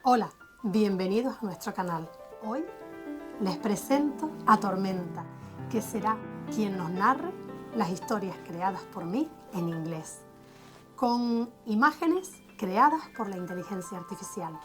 Hola, bienvenidos a nuestro canal. Hoy les presento a Tormenta, que será quien nos narre las historias creadas por mí en inglés, con imágenes creadas por la inteligencia artificial.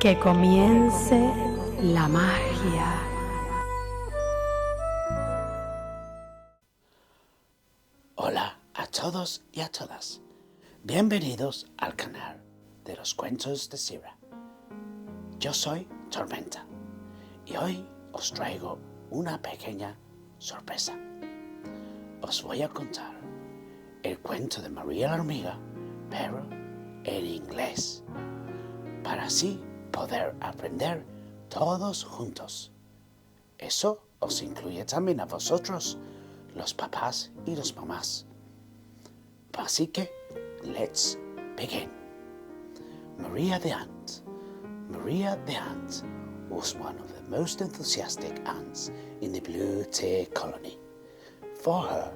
Que comience la magia. Hola a todos y a todas. Bienvenidos al canal de los Cuentos de Sira. Yo soy Tormenta y hoy os traigo una pequeña sorpresa. Os voy a contar el cuento de María la hormiga, pero en inglés, para así poder aprender todos juntos. Eso os incluye también a vosotros, los papás y los mamás. Así que, let's begin. Maria the ant. Maria the ant was one of the most enthusiastic ants in the blue tear colony. For her,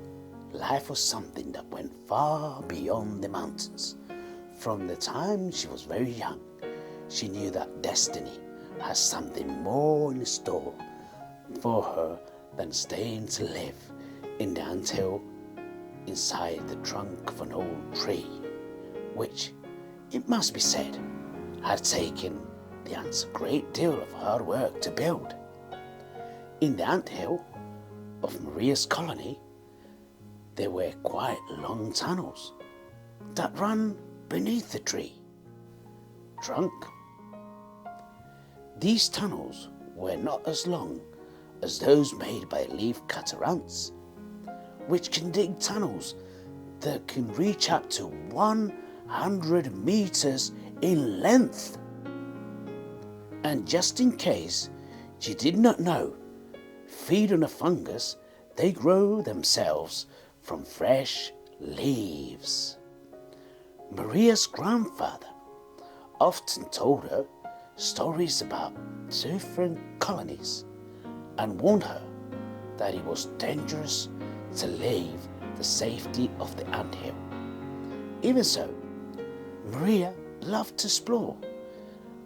life was something that went far beyond the mountains. From the time she was very young, she knew that destiny has something more in store for her than staying to live in the anthill inside the trunk of an old tree, which, it must be said, had taken the ants a great deal of hard work to build. In the anthill of Maria's colony, there were quite long tunnels that ran beneath the tree trunk. These tunnels were not as long as those made by leaf-cutter ants, which can dig tunnels that can reach up to 100 meters in length. And just in case you did not know, feed on a fungus they grow themselves from fresh leaves. Maria's grandfather often told her stories about different colonies and warned her that it was dangerous to leave the safety of the anthill. Even so, Maria loved to explore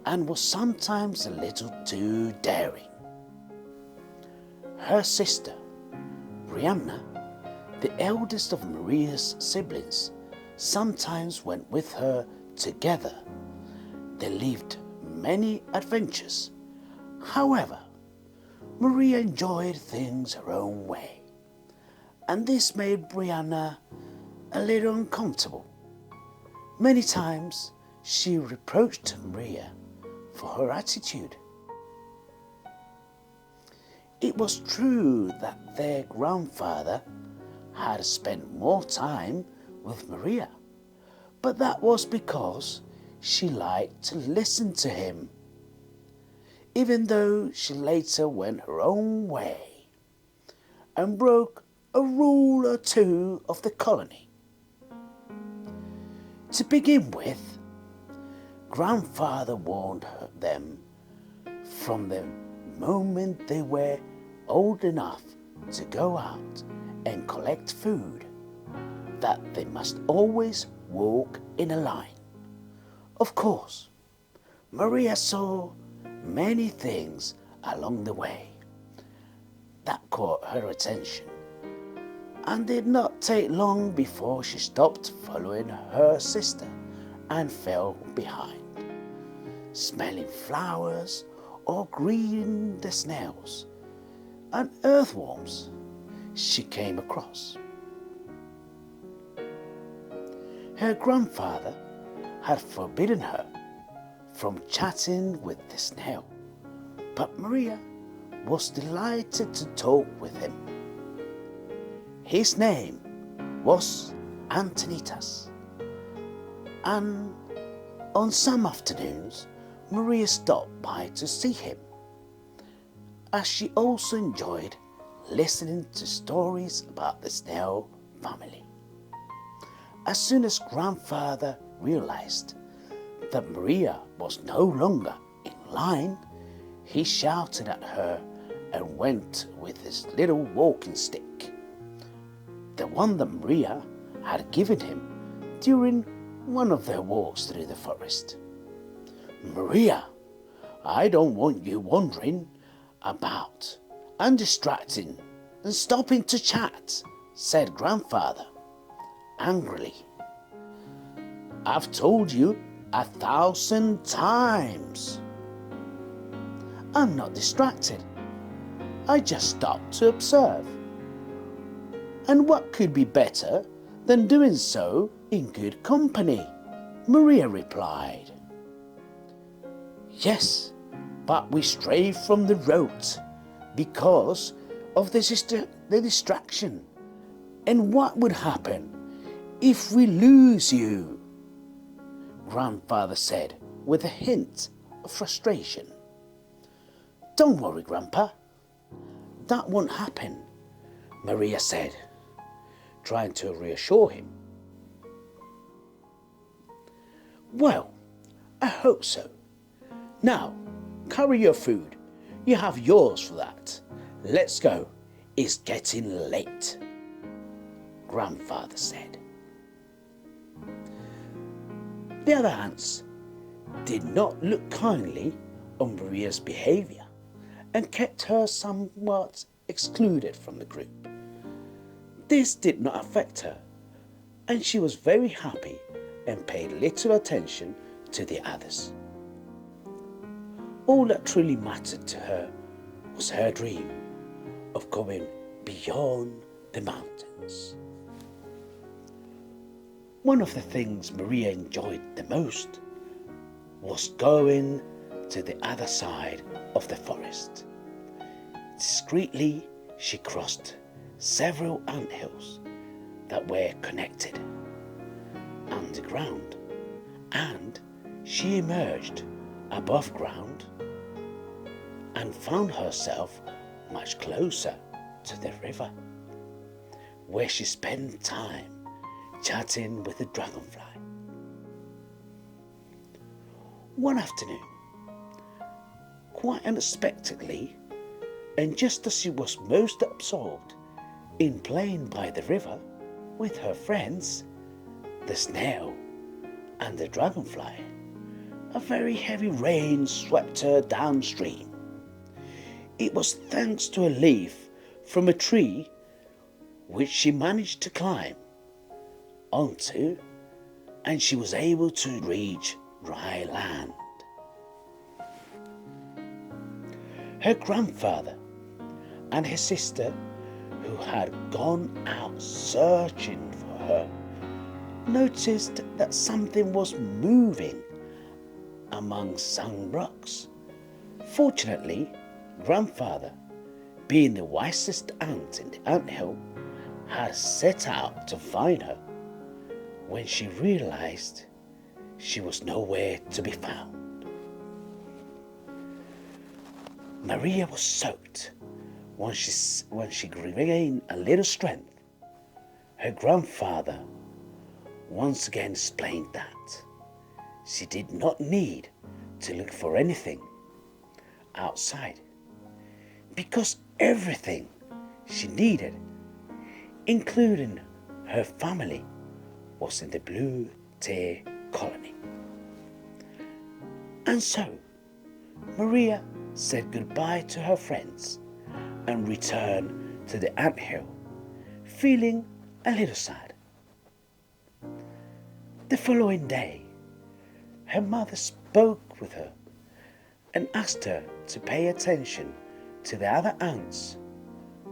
and was sometimes a little too daring. Her sister, Brianna, the eldest of Maria's siblings, sometimes went with her together. They lived many adventures. However, Maria enjoyed things her own way, and this made Brianna a little uncomfortable. Many times she reproached Maria for her attitude. It was true that their grandfather had spent more time with Maria, but that was because she liked to listen to him, even though she later went her own way and broke a rule or two of the colony. To begin with, Grandfather warned them from the moment they were old enough to go out and collect food that they must always walk in a line. Of course, Maria saw many things along the way that caught her attention, and did not take long before she stopped following her sister and fell behind, smelling flowers or greeting the snails and earthworms she came across. Her grandfather had forbidden her from chatting with the snail, but Maria was delighted to talk with him. His name was Antonitas, and on some afternoons Maria stopped by to see him, as she also enjoyed listening to stories about the snail family. As soon as Grandfather realized that Maria was no longer in line, he shouted at her and went with his little walking stick, the one that Maria had given him during one of their walks through the forest. "Maria, I don't want you wandering about and distracting and stopping to chat," said Grandfather angrily. "I've told you 1,000 times. I'm not distracted. I just stopped to observe. And what could be better than doing so in good company?" Maria replied. "Yes, but we stray from the road because of the distraction. And what would happen if we lose you?" Grandfather said with a hint of frustration. "Don't worry, Grandpa. That won't happen," Maria said, trying to reassure him. "Well, I hope so. Now, carry your food. You have yours for that. Let's go. It's getting late," Grandfather said. The other ants did not look kindly on Maria's behavior and kept her somewhat excluded from the group. This did not affect her, and she was very happy and paid little attention to the others. All that truly mattered to her was her dream of going beyond the mountains. One of the things Maria enjoyed the most was going to the other side of the forest. Discreetly, she crossed several anthills that were connected underground, and she emerged above ground and found herself much closer to the river, where she spent time chatting with the dragonfly. One afternoon, quite unexpectedly, and just as she was most absorbed in playing by the river with her friends, the snail and the dragonfly, a very heavy rain swept her downstream. It was thanks to a leaf from a tree which she managed to climb onto, and she was able to reach dry land. Her grandfather and his sister, who had gone out searching for her, noticed that something was moving among some rocks. Fortunately, Grandfather, being the wisest ant in the anthill, had set out to find her when she realized she was nowhere to be found. Maria was soaked. When she regained a little strength, her grandfather once again explained that she did not need to look for anything outside, because everything she needed, including her family, was in the blue tear colony. And so Maria said goodbye to her friends and returned to the anthill, feeling a little sad. The following day, her mother spoke with her and asked her to pay attention to the other ants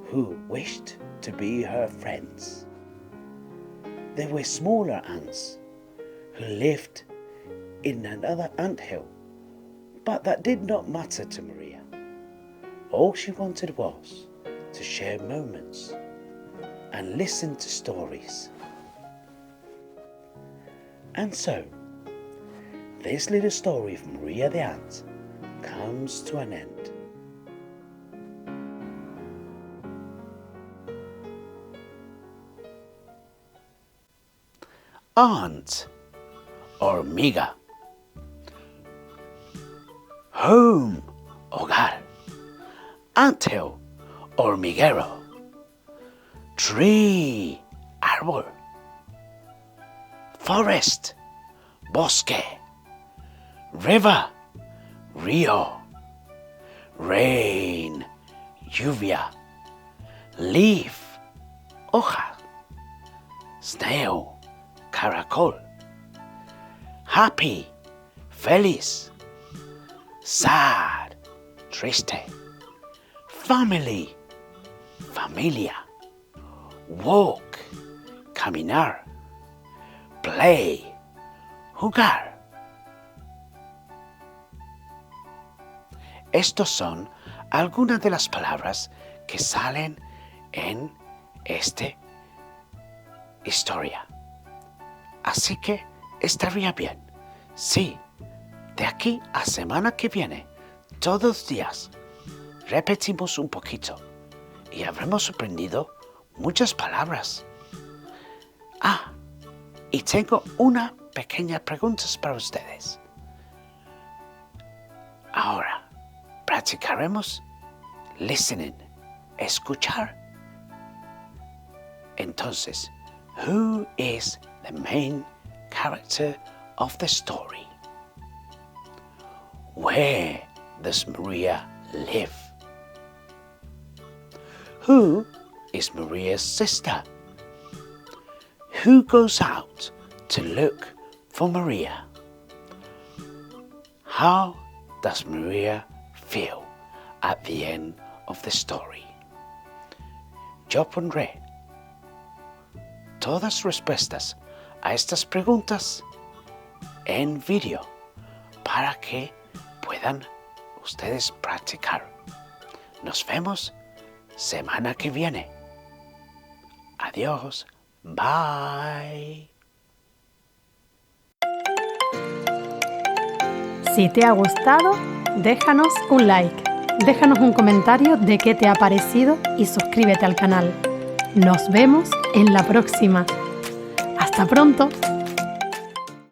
who wished to be her friends. They were smaller ants who lived in another anthill, but that did not matter to Maria. All she wanted was to share moments and listen to stories. And so, this little story of Maria the ant comes to an end. Ant, hormiga. Home, hogar. Anthill, hormiguero. Tree, arbol. forest, bosque, river, río, rain, lluvia, leaf, hoja, snail, caracol, happy, feliz, sad, triste, family, familia, walk, caminar, play, jugar. Estos son algunas de las palabras que salen en esta historia. Así que estaría bien, sí, de aquí a semana que viene, todos los días, repetimos un poquito y habremos aprendido muchas palabras. Y tengo una pequeña pregunta para ustedes. Ahora, practicaremos listening, escuchar. Entonces, who is the main character of the story? Where does Maria live? Who is Maria's sister? Who goes out to look for Maria? How does Maria feel at the end of the story? Yo pondré todas respuestas a estas preguntas en vídeo para que puedan ustedes practicar. Nos vemos semana que viene. Adiós. Bye. Si te ha gustado, déjanos un like, déjanos un comentario de qué te ha parecido y suscríbete al canal. Nos vemos en la próxima. ¡Hasta pronto!